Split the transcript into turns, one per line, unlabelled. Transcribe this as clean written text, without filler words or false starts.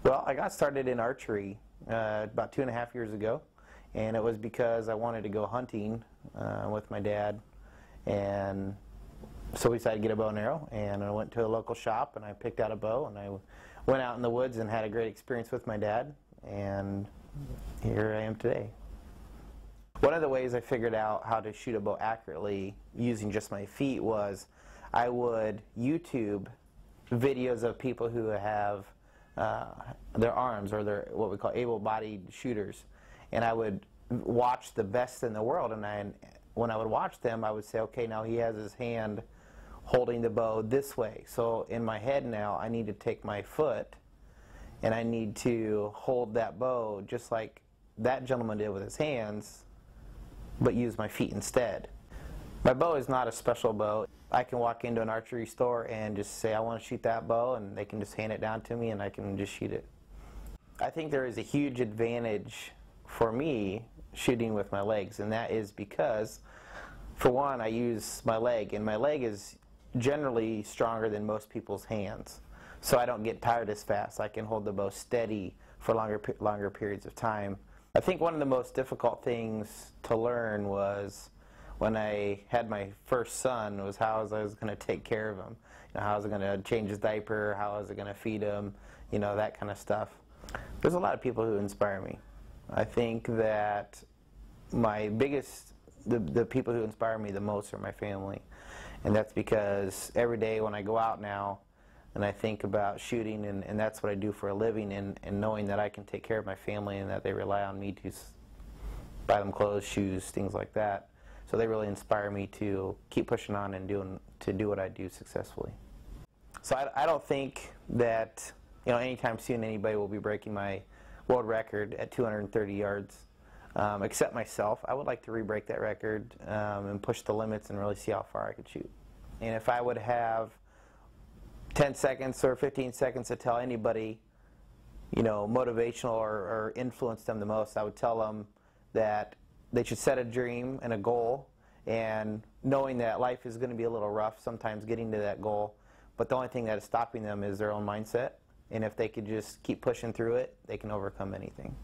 Well, I got started in archery about 2.5 years ago, and it was because I wanted to go hunting with my dad, and so we decided to get a bow and arrow, and I went to a local shop and I picked out a bow, and I went out in the woods and had a great experience with my dad, and here I am today. One of the ways I figured out how to shoot a bow accurately using just my feet was I would YouTube videos of people who have their arms, or their what we call able-bodied shooters, and I would watch the best in the world, and when I would watch them I would say, okay, now he has his hand holding the bow this way, so in my head now I need to take my foot and I need to hold that bow just like that gentleman did with his hands, but use my feet instead. My bow is not a special bow. I can walk into an archery store and just say I want to shoot that bow, and they can just hand it down to me and I can just shoot it. I think there is a huge advantage for me shooting with my legs, and that is because, for one, I use my leg, and my leg is generally stronger than most people's hands, so I don't get tired as fast. I can hold the bow steady for longer periods of time. I think one of the most difficult things to learn was when I had my first son, was how I was going to take care of him. You know, how was I going to change his diaper, how was I going to feed him, you know, that kind of stuff. There's a lot of people who inspire me. I think that my biggest, the people who inspire me the most are my family. And that's because every day when I go out now and I think about shooting, and that's what I do for a living, and knowing that I can take care of my family and that they rely on me to buy them clothes, shoes, things like that. So they really inspire me to keep pushing on and do what I do successfully. So I don't think that, you know, anytime soon anybody will be breaking my world record at 230 yards, except myself. I would like to re-break that record and push the limits and really see how far I could shoot. And if I would have 10 seconds or 15 seconds to tell anybody, you know, motivational or influence them the most, I would tell them that they should set a dream and a goal, and knowing that life is going to be a little rough sometimes getting to that goal, but the only thing that is stopping them is their own mindset, and if they could just keep pushing through it, they can overcome anything.